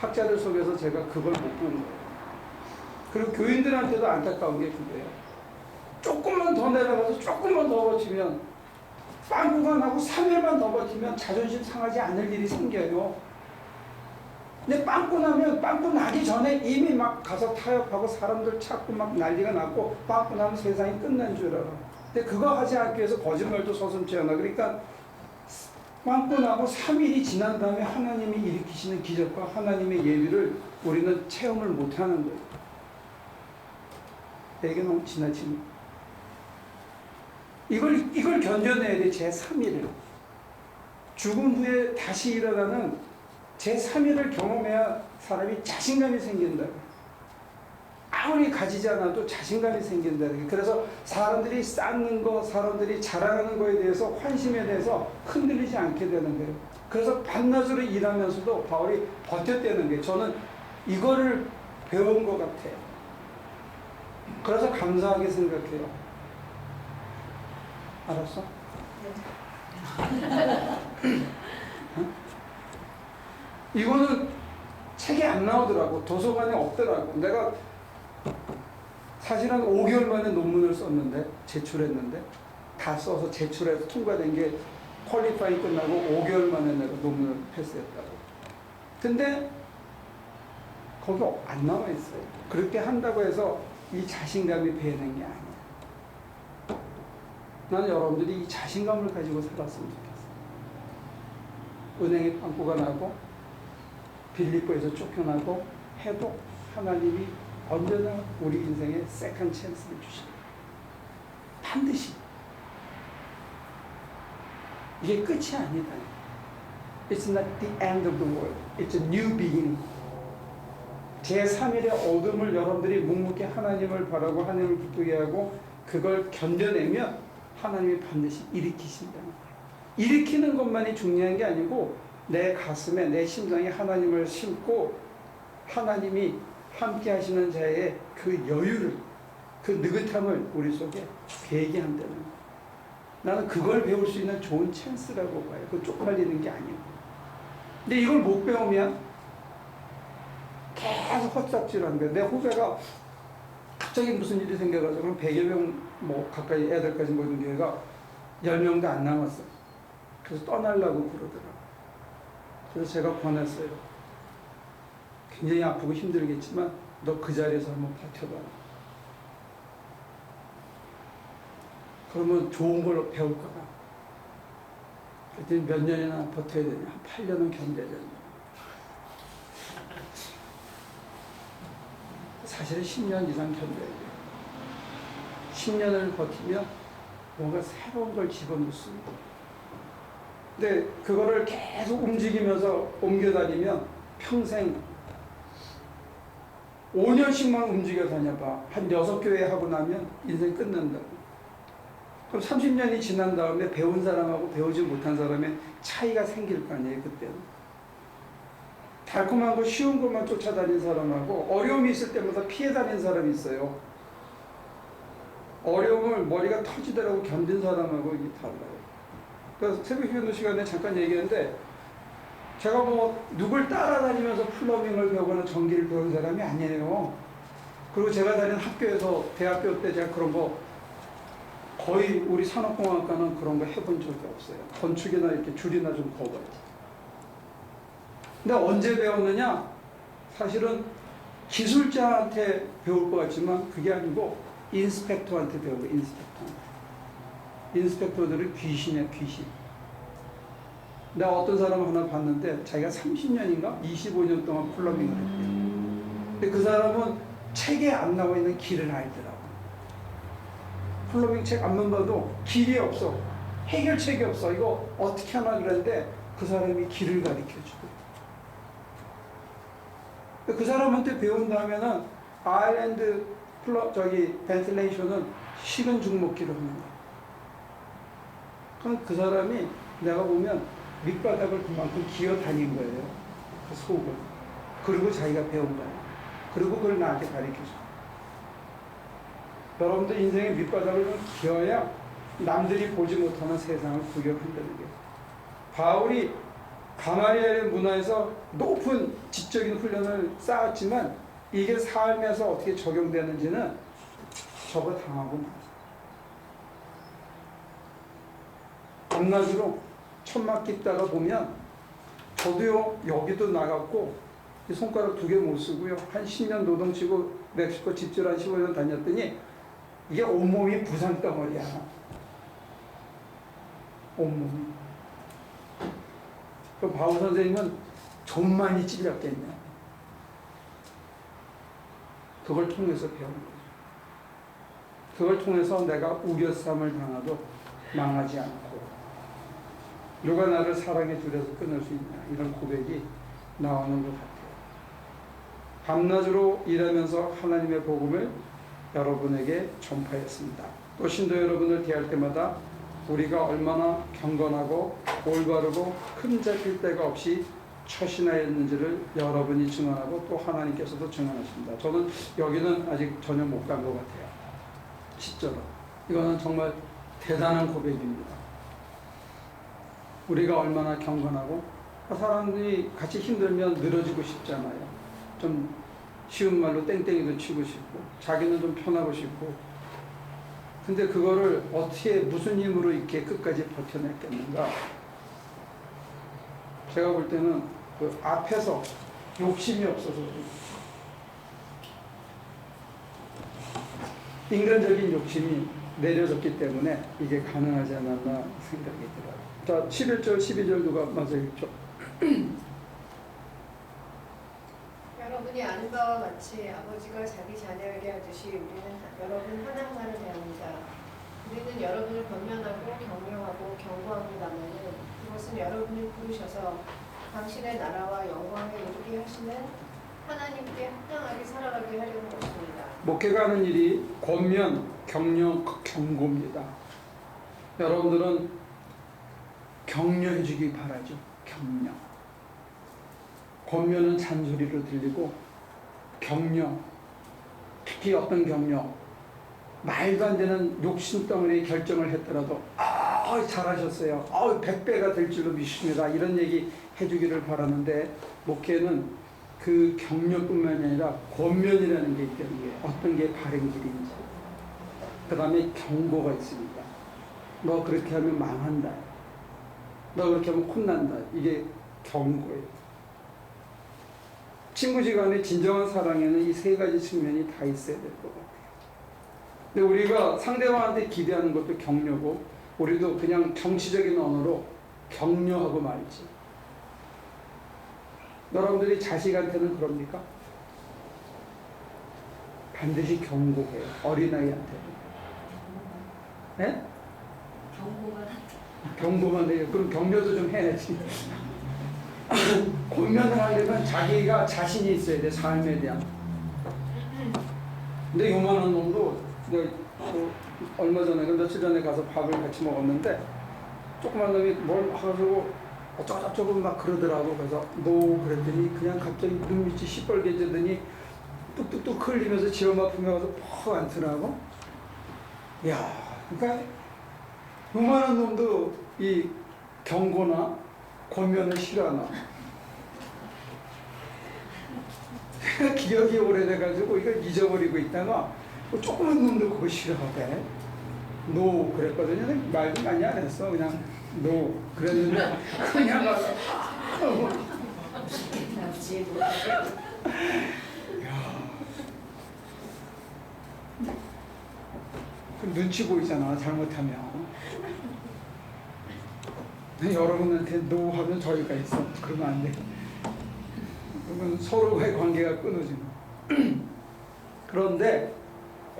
학자들 속에서 제가 그걸 못 본 거예요. 그리고 교인들한테도 안타까운 게 그거예요. 조금만 더 내려가서 조금만 더 버티면 빵꾸가 나고 3일만 더 버티면 자존심 상하지 않을 일이 생겨요. 근데 빵꾸 나면 빵꾸 나기 전에 이미 막 가서 타협하고 사람들 찾고 막 난리가 났고 빵꾸 나면 세상이 끝난 줄 알아. 근데 그거 하지 않기 위해서 거짓말도 서슴지 않아. 그러니까 빵꾸 나고 3일이 지난 다음에 하나님이 일으키시는 기적과 하나님의 예비를 우리는 체험을 못하는 거예요. 되게 너무 지나치는 이걸 견뎌내야 돼. 제3일을 죽음 후에 다시 일어나는 제3일을 경험해야 사람이 자신감이 생긴다. 아무리 가지지 않아도 자신감이 생긴다. 그래서 사람들이 쌓는 거, 사람들이 자랑하는 거에 대해서 환심에 대해서 흔들리지 않게 되는 거예요. 그래서 반나절을 일하면서도 바울이 버텼다는 게 저는 이거를 배운 것 같아요. 그래서 감사하게 생각해요. 알았어? 이거는 책에 안 나오더라고. 도서관에 없더라고. 내가 사실 한 5개월 만에 논문을 썼는데, 제출했는데, 다 써서 제출해서 통과된 게 퀄리파이 끝나고 5개월 만에 내가 논문을 패스했다고. 근데 거기 안 나와 있어요. 그렇게 한다고 해서 이 자신감이 배는 게 아니야. 나는 여러분들이 이 자신감을 가지고 살았으면 좋겠어. 은행에 빵꾸가 나고 빌립보에서 쫓겨나고 해도 하나님이 언제나 우리 인생에 세컨 찬스를 주십니다. 반드시. 이게 끝이 아니다. It's not the end of the world. It's a new beginning. 제3일의 어둠을 여러분들이 묵묵히 하나님을 바라고 하나님을 기쁘게 하고 그걸 견뎌내면 하나님이 반드시 일으키신다는 거예요. 일으키는 것만이 중요한 게 아니고 내 가슴에 내 심장에 하나님을 심고 하나님이 함께 하시는 자의 그 여유를 그 느긋함을 우리 속에 배게 한다는 거예요. 나는 그걸 배울 수 있는 좋은 찬스라고 봐요. 그 쪽팔리는 게 아니고. 근데 이걸 못 배우면 계속 헛잡질하는 거예요. 내 후배가 갑자기 무슨 일이 생겨가지고 100여 명 뭐 가까이 애들까지 모인 교회가 10명도 안 남았어요. 그래서 떠나려고 그러더라고요. 그래서 제가 권했어요. 굉장히 아프고 힘들겠지만 너 그 자리에서 한번 버텨봐. 그러면 좋은 걸 배울 거다. 그랬더니 몇 년이나 버텨야 되냐. 한 8년은 견뎌야 되냐. 사실은 10년 이상 견뎌야 돼요. 10년을 버티면 뭔가 새로운 걸 집어넣습니다. 근데 그거를 계속 움직이면서 옮겨다니면 평생 5년씩만 움직여 다녀봐. 한 6교회 하고 나면 인생 끝난다고. 그럼 30년이 지난 다음에 배운 사람하고 배우지 못한 사람의 차이가 생길 거 아니에요, 그때는. 달콤한 거 쉬운 것만 쫓아다니는 사람하고 어려움이 있을 때마다 피해 다니는 사람이 있어요. 어려움을 머리가 터지더라고 견딘 사람하고 이게 달라요. 그래서 새벽 기도 시간에 잠깐 얘기했는데 제가 뭐 누굴 따라다니면서 플러밍을 배우거나 전기를 배운 사람이 아니에요. 그리고 제가 다니는 학교에서 대학교 때 제가 그런 거 거의 우리 산업공학과는 그런 거 해본 적이 없어요. 건축이나 이렇게 줄이나 좀 그어봐야지. 근데 언제 배웠느냐? 사실은 기술자한테 배울 것 같지만 그게 아니고 인스펙터한테 배우고 인스펙터들은 귀신이야 귀신. 내가 어떤 사람 하나 봤는데 자기가 30년인가 25년 동안 플러밍을 했대요. 근데 그 사람은 책에 안 나와 있는 길을 알더라고. 플러밍 책 안만 봐도 길이 없어. 해결책이 없어. 이거 어떻게 하나 그랬는데 그 사람이 길을 가르쳐주고. 그 사람한테 배운 다음에는 아일랜드 벤틸레이션은 식은 죽먹기로 하는 거야. 그럼 그 사람이 내가 보면 밑바닥을 그만큼 기어 다닌 거예요. 그 속을. 그리고 자기가 배운 거예요. 그리고 그걸 나한테 가르쳐줘. 여러분들 인생의 밑바닥을 좀 기어야 남들이 보지 못하는 세상을 구경한다는 게. 바울이 가마리엘의 문화에서 높은 지적인 훈련을 쌓았지만 이게 삶에서 어떻게 적용되는지는 저거 당하고 나서. 밤낮으로 천막 깃다가 보면 저도요 여기도 나갔고 손가락 2개 못 쓰고요 한 10년 노동치고 멕시코 집질 한 15년 다녔더니 이게 온몸이 부상덩어리야. 온몸이. 그 바울 선생님은 좀 많이 찔렸겠냐. 그걸 통해서 배운 거죠. 그걸 통해서 내가 우겨쌈을 당하도 망하지 않고 누가 나를 사랑해 주려서 끊을 수 있냐 이런 고백이 나오는 것 같아요. 밤낮으로 일하면서 하나님의 복음을 여러분에게 전파했습니다. 또 신도 여러분을 대할 때마다 우리가 얼마나 경건하고 올바르고 흠잡힐 데가 없이 처신하였는지를 여러분이 증언하고 또 하나님께서도 증언하십니다. 저는 여기는 아직 전혀 못 간 것 같아요. 10절은. 이거는 정말 대단한 고백입니다. 우리가 얼마나 경건하고 사람들이 같이 힘들면 늘어지고 싶잖아요. 좀 쉬운 말로 땡땡이도 치고 싶고 자기는 좀 편하고 싶고 근데 그거를 어떻게 무슨 힘으로 이렇게 끝까지 버텨냈겠는가. 제가 볼 때는 그 앞에서 욕심이 없어서 인간적인 욕심이 내려졌기 때문에 이게 가능하지 않았나 생각이 들어요. 자, 11절, 12절 누가 맞아 읽죠? 여러분이 아는 바와 같이 아버지가 자기 자녀에게 하듯이 우리는 여러분 하나하나를 대합니다. 우리는 여러분을 권면하고 격려하고 경고합니다마는 그것은 여러분을 부르셔서 당신의 나라와 영광에 이르게 하시는 하나님께 합당하게 살아가게 하려는 것입니다. 목회가 하는 일이 권면, 격려, 경고입니다. 여러분들은 격려해 주기 바라죠. 격려. 권면은 잔소리로 들리고 격려, 특히 어떤 격려, 말도 안 되는 욕심덩어리 결정을 했더라도 잘하셨어요. 100배가 될 줄로 믿습니다. 이런 얘기 해주기를 바라는데 목회는 그 격려뿐만이 아니라 권면이라는 게 있다는 게 어떤 게 바른 길인지 그 다음에 경고가 있습니다. 너 그렇게 하면 망한다. 너 그렇게 하면 혼난다. 이게 경고예요. 친구지간의 진정한 사랑에는 이 3가지 측면이 다 있어야 될 것 같아요. 근데 우리가 상대방한테 기대하는 것도 격려고 우리도 그냥 정치적인 언어로 격려하고 말지. 여러분들이 자식한테는 그럽니까? 반드시 경고해요. 어린아이한테는. 네? 경고만 해요. 그럼 격려도 좀 해야지. 권면을 하려면 자기가 자신이 있어야 돼. 삶에 대한. 근데 요만한 놈도 내가 얼마 전에 며칠 전에 가서 밥을 같이 먹었는데 조그만 놈이 뭘 하고 어쩌고저쩌고 막 그러더라고. 그래서 노 그랬더니 그냥 갑자기 눈밑이 시뻘개지더니 뚝뚝뚝 흘리면서 지엄 아프며 가서 퍽 앉더라고. 야, 그러니까 요만한 놈도 이 경고나 권면을 싫어하나. 기억이 오래돼가지고 이걸 잊어버리고 있다가 조그만 놈도 그거 싫어하대. 노 그랬거든요. 말도 많이 안 했어. 그냥 노 그랬는데 그냥 가서 그 눈치 보이잖아 잘못하면. 여러분한테 노 하면 저희가 있어. 그러면 안 돼. 그러면 서로의 관계가 끊어지는. 그런데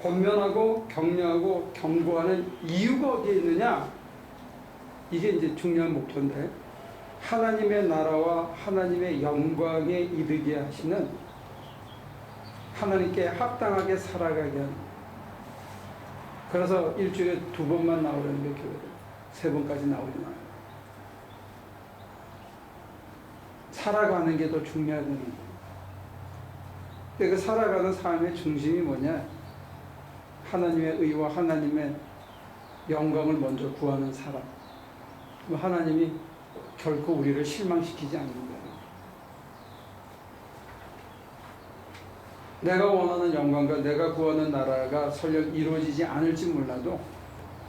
권면하고 격려하고 경고하는 이유가 어디에 있느냐? 이게 이제 중요한 목표인데, 하나님의 나라와 하나님의 영광에 이르게 하시는, 하나님께 합당하게 살아가게 하는. 그래서 일주일에 2번만 나오려는 게 교회들. 3번까지 나오지 마요. 살아가는 게 더 중요하다는 거예요. 그 살아가는 삶의 중심이 뭐냐? 하나님의 의와 하나님의 영광을 먼저 구하는 사람. 하나님이 결코 우리를 실망시키지 않는 거예요. 내가 원하는 영광과 내가 구하는 나라가 설령 이루어지지 않을지 몰라도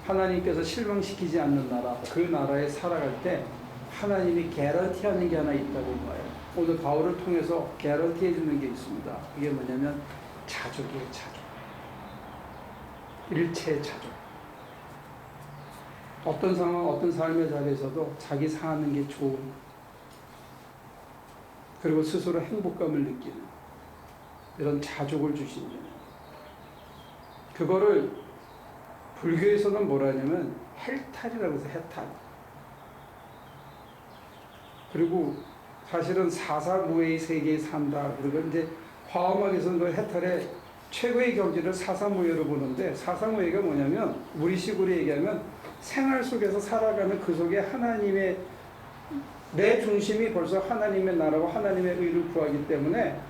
하나님께서 실망시키지 않는 나라, 그 나라에 살아갈 때 하나님이 개런티하는 게 하나 있다고 봐요. 오늘 바울을 통해서 개런티해 주는 게 있습니다. 그게 뭐냐면 자족이에요. 자족. 일체의 자족. 어떤 상황, 어떤 삶의 자리에서도 자기 사는 게 좋은, 그리고 스스로 행복감을 느끼는 이런 자족을 주신 분. 그거를 불교에서는 뭐라 하냐면 헬탈이라고 해서 해탈. 그리고 사실은 사사무예의 세계에 산다. 그리고 이제 화엄학에서는 그 해탈의 최고의 경지를 사사무예로 보는데, 사사무예가 뭐냐면 우리식으로 얘기하면 생활 속에서 살아가는 그 속에 하나님의, 내 중심이 벌써 하나님의 나라와 하나님의 의를 구하기 때문에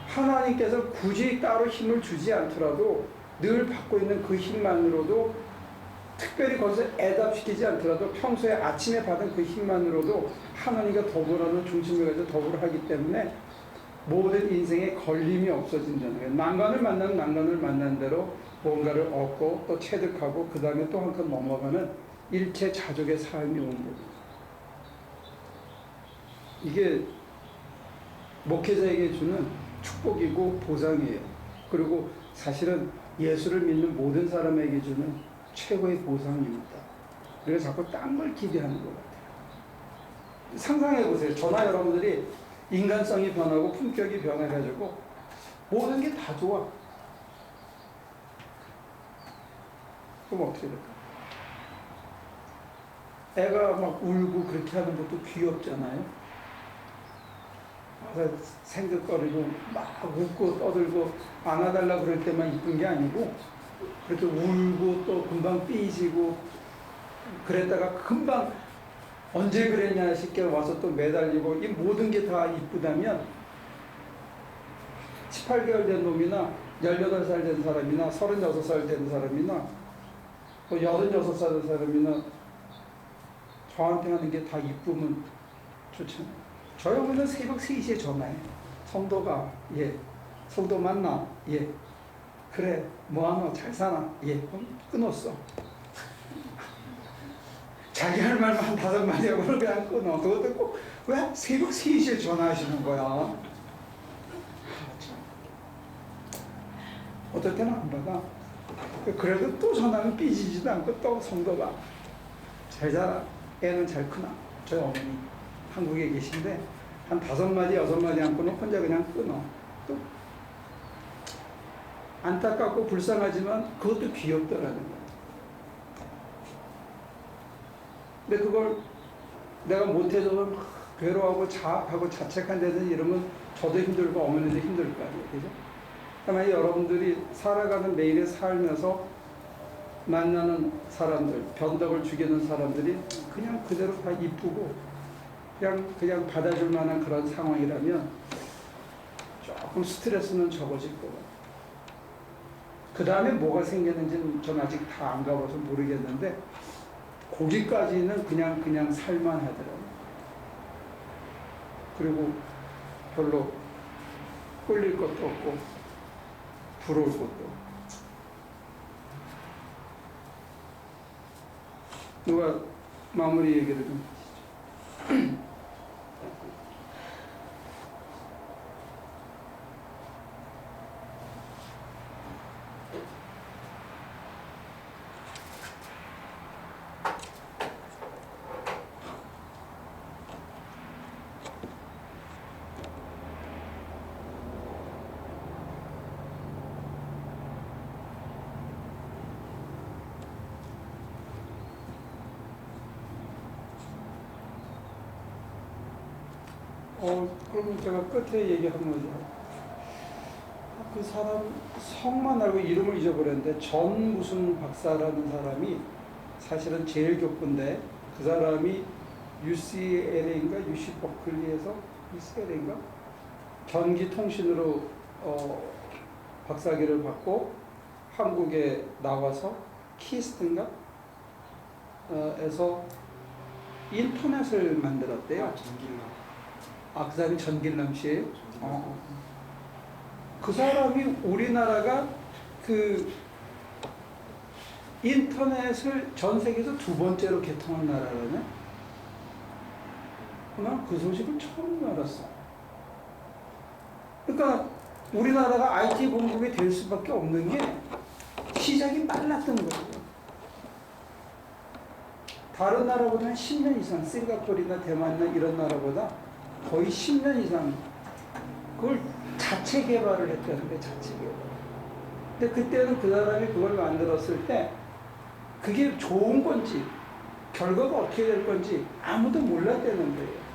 하나님께서 굳이 따로 힘을 주지 않더라도 늘 받고 있는 그 힘만으로도, 특별히 거기서 애답시키지 않더라도 평소에 아침에 받은 그 힘만으로도 하나님과 더불어는 중심을 가지고 더불어 하기 때문에 모든 인생에 걸림이 없어진다는 거예요. 난관을 만나면 난관을 만난 대로 뭔가를 얻고 또 체득하고 그 다음에 또 한 칸 넘어가는 일체 자족의 삶이 온 겁니다. 이게 목회자에게 주는 축복이고 보상이에요. 그리고 사실은 예수를 믿는 모든 사람에게 주는 최고의 보상입니다. 우리가 자꾸 딴 걸 기대하는 것 같아요. 상상해 보세요. 저나 여러분들이 인간성이 변하고 품격이 변해가지고 모든 게 다 좋아. 그럼 어떻게 될까? 애가 막 울고 그렇게 하는 것도 귀엽잖아요. 생긋거리고 막 웃고 떠들고 안아달라 그럴 때만 이쁜 게 아니고, 그렇게 울고 또 금방 삐지고 그랬다가 금방 언제 그랬냐 싶게 와서 또 매달리고, 이 모든 게 다 이쁘다면 18개월 된 놈이나 18살 된 사람이나 36살 된 사람이나 또 86살 된 사람이나 저한테 하는 게 다 이쁘면 좋잖아요. 저희 어머니는 새벽 3시에 전화해. 성도가, 예. 성도 만나, 예. 그래, 뭐하노? 잘 사나? 예. 그럼 끊었어. 자기 할 말만 한 5마디 하고 그냥 끊어. 그거 듣고 왜 새벽 3시에 전화하시는 거야? 어떨 때는 안 받아. 그래도 또 전화는 삐지지도 않고 또 성도가 잘 자라. 애는 잘 크나? 저희 어머니 한국에 계신데 한 5마디 6마디 안 끊어 혼자 그냥 끊어. 또 안타깝고 불쌍하지만 그것도 귀엽더라는 거야. 근데 그걸 내가 못해줘서 막 괴로워하고 자학하고 자책한 데는 이러면 저도 힘들고 어머니도 힘들 거 아니에요. 그죠? 그러면 여러분들이 살아가는 매일의 삶에서 만나는 사람들, 변덕을 죽이는 사람들이 그냥 그대로 다 이쁘고 그냥 받아줄 만한 그런 상황이라면 조금 스트레스는 적어질 것 같아요. 그 다음에 뭐가 생겼는지는 전 아직 다 안 가봐서 모르겠는데 거기까지는 그냥 살만하더라고요. 그리고 별로 끌릴 것도 없고 부러울 것도 없고. 누가 마무리 얘기를 좀 하시죠. 그러면 제가 끝에 얘기하는 거죠. 그 사람 성만 알고 이름을 잊어버렸는데 전 무슨 박사라는 사람이 사실은 제일 교포인데 그 사람이 UCLA인가 UC 버클리에서 UCLA인가 전기통신으로 박사학위를 받고 한국에 나와서 키스트인가 에서 인터넷을 만들었대요. 그 사람이 전길남 씨예요? 그 사람이 우리나라가 그 인터넷을 전 세계에서 두 번째로 개통한 나라라네? 난 그 소식을 처음 알았어. 그러니까 우리나라가 IT 공국이 될 수밖에 없는 게 시작이 빨랐던 거예요. 다른 나라보다 한 10년 이상, 싱가포르나 대만이나 이런 나라보다 거의 10년 이상 그걸 자체 개발을 했다는데 자체 개발. 근데 그때는 그 사람이 그걸 만들었을 때 그게 좋은 건지 결과가 어떻게 될 건지 아무도 몰랐다는 거예요.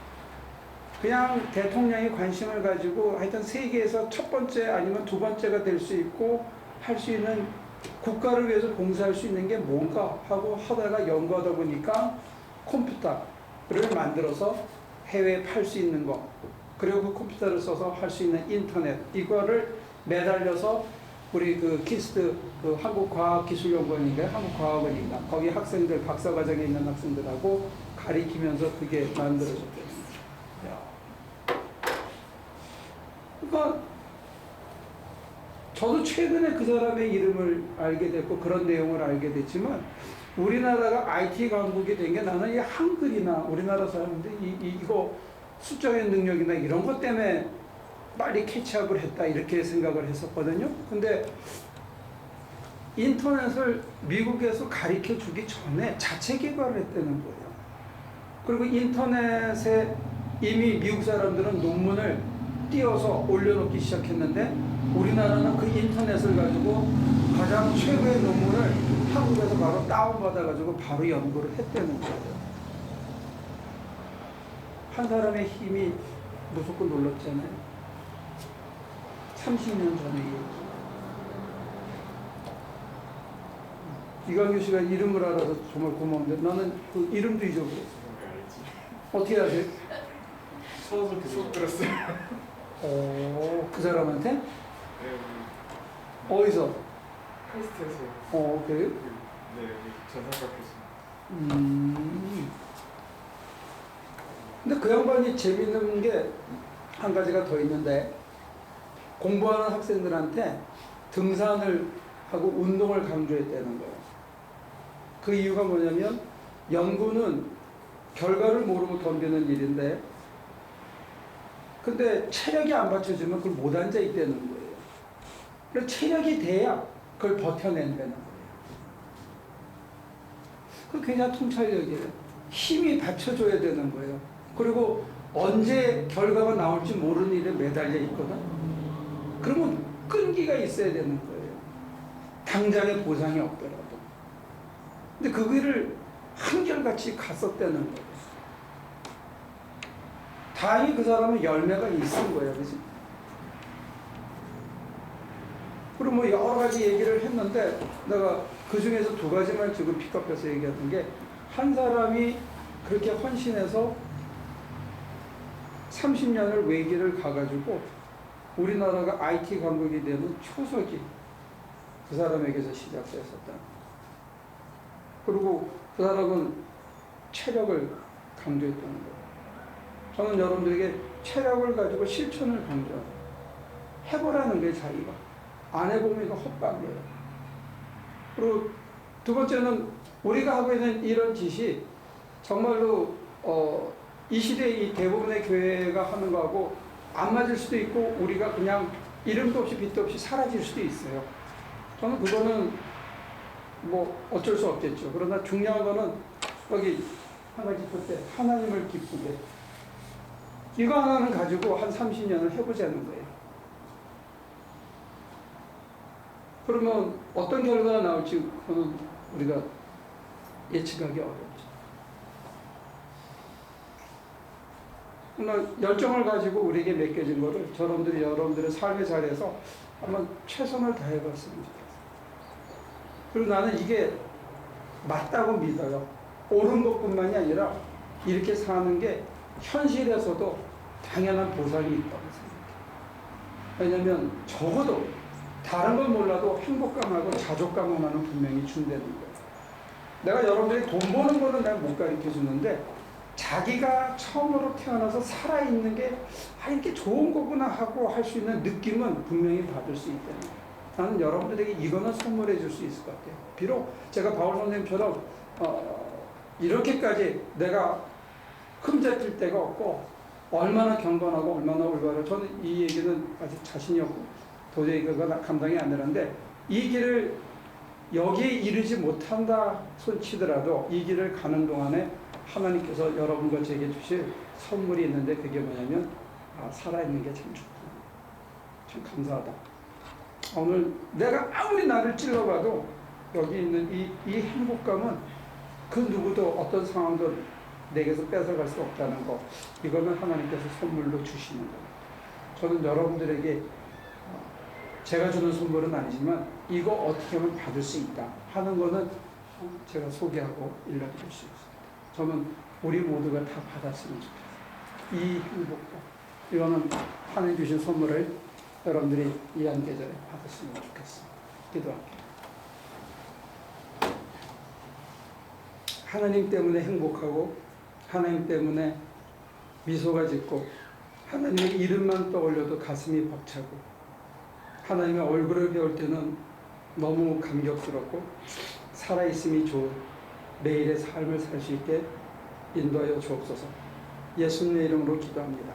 그냥 대통령이 관심을 가지고 하여튼 세계에서 첫 번째 아니면 두 번째가 될 수 있고 할 수 있는 국가를 위해서 봉사할 수 있는 게 뭔가 하고 하다가 연구하다 보니까 컴퓨터를 만들어서 해외에 팔 수 있는 거, 그리고 그 컴퓨터를 써서 할 수 있는 인터넷, 이거를 매달려서 우리 그 키스트 그 한국과학기술연구원인가요? 한국과학원인가? 거기 학생들, 박사과정에 있는 학생들하고 가리키면서 그게 만들어졌대요. 그러니까 저도 최근에 그 사람의 이름을 알게 됐고 그런 내용을 알게 됐지만 우리나라가 IT 강국이 된 게 나는 이 한글이나 우리나라 사람들 이거 수적인 능력이나 이런 것 때문에 빨리 캐치업을 했다 이렇게 생각을 했었거든요. 근데 인터넷을 미국에서 가르쳐 주기 전에 자체 개발을 했다는 거예요. 그리고 인터넷에 이미 미국 사람들은 논문을 띄어서 올려놓기 시작했는데 우리나라는 그 인터넷을 가지고 가장 최고의 논문을 한국에서 바로 다운받아가지고 바로 연구를 했다는 거예요. 한 사람의 힘이 무섭고 놀랍잖아요. 30년 전에 얘기. 이광규 씨가 이름을 알아서 정말 고마운데 나는 그 이름도 잊어버렸어요. 어떻게 아세요? 수업 들었어요. 그 사람한테? 네, 어디서? 테스트에서. 그래요? 네, 전산과 교수. 근데 그 양반이 재밌는 게 한 가지가 더 있는데 공부하는 학생들한테 등산을 하고 운동을 강조했다는 거예요. 그 이유가 뭐냐면 연구는 결과를 모르고 덤비는 일인데 근데 체력이 안 받쳐주면 그걸 못 앉아 있다는 거예요. 그래서 체력이 돼야 그걸 버텨낸다는 거예요. 그게 굉장히 통찰력이에요. 힘이 받쳐줘야 되는 거예요. 그리고 언제 결과가 나올지 모르는 일에 매달려 있거든. 그러면 끈기가 있어야 되는 거예요. 당장의 보상이 없더라도. 근데 그 길을 한결같이 갔었다는 거예요. 다행히 그 사람은 열매가 있은 거예요. 그치? 그리고 뭐 여러 가지 얘기를 했는데 내가 그 중에서 두 가지만 지금 픽업해서 얘기하는 게 한 사람이 그렇게 헌신해서 30년을 외길을 가가지고 우리나라가 IT 강국이 되는 초석이 그 사람에게서 시작됐었다. 그리고 그 사람은 체력을 강조했다는 거예요. 저는 여러분들에게 체력을 가지고 실천을 강조해요. 해보라는 게 자기가. 안 해보면 이거 헛방이에요. 그리고 두 번째는 우리가 하고 있는 이런 짓이 정말로 이 시대의 이 대부분의 교회가 하는 거하고 안 맞을 수도 있고 우리가 그냥 이름도 없이 빛도 없이 사라질 수도 있어요. 저는 그거는 뭐 어쩔 수 없겠죠. 그러나 중요한 거는 여기 하나 기쁠 때 하나님을 기쁘게 이거 하나는 가지고 한 30년을 해보자는 거예요. 그러면 어떤 결과가 나올지 그건 우리가 예측하기 어렵죠. 그러나 열정을 가지고 우리에게 맡겨진 거를 여러분들이 여러분들의 삶의 자리에서 한번 최선을 다해봤으면 좋겠어요. 그리고 나는 이게 맞다고 믿어요. 옳은 것뿐만이 아니라 이렇게 사는 게 현실에서도 당연한 보상이 있다고 생각해요. 왜냐하면 적어도 다른 건 몰라도 행복감하고 자족감 하나는 분명히 준다는 거예요. 내가 여러분들이 돈 버는 거는 내가 못 가르쳐 주는데 자기가 처음으로 태어나서 살아있는 게 이렇게 좋은 거구나 하고 할 수 있는 느낌은 분명히 받을 수 있다는 거예요. 나는 여러분들에게 이거는 선물해 줄 수 있을 것 같아요. 비록 제가 바울 선생님처럼 이렇게까지 내가 흠잡힐 데가 없고 얼마나 경건하고 얼마나 올바로 저는 이 얘기는 아직 자신이 없고 도저히 그건 감당이 안 되는데 이 길을 여기에 이르지 못한다 손치더라도 이 길을 가는 동안에 하나님께서 여러분과 제게 주실 선물이 있는데 그게 뭐냐면 살아있는 게 참 좋구나. 참 감사하다. 오늘 내가 아무리 나를 찔러봐도 여기 있는 이 행복감은 그 누구도 어떤 상황도 내게서 뺏어갈 수 없다는 거 이거는 하나님께서 선물로 주시는 거예요. 저는 여러분들에게 제가 주는 선물은 아니지만 이거 어떻게 하면 받을 수 있다 하는 거는 제가 소개하고 일러드릴 수 있어요. 저는 우리 모두가 다 받았으면 좋겠어요. 이 행복감 이거는 하나님 주신 선물을 여러분들이 이 한계절에 받았으면 좋겠습니다. 기도할게요. 하나님 때문에 행복하고 하나님 때문에 미소가 짓고 하나님의 이름만 떠올려도 가슴이 벅차고 하나님의 얼굴을 배울 때는 너무 감격스럽고 살아있음이 좋은 매일의 삶을 살 수 있게 인도하여 주옵소서. 예수님의 이름으로 기도합니다.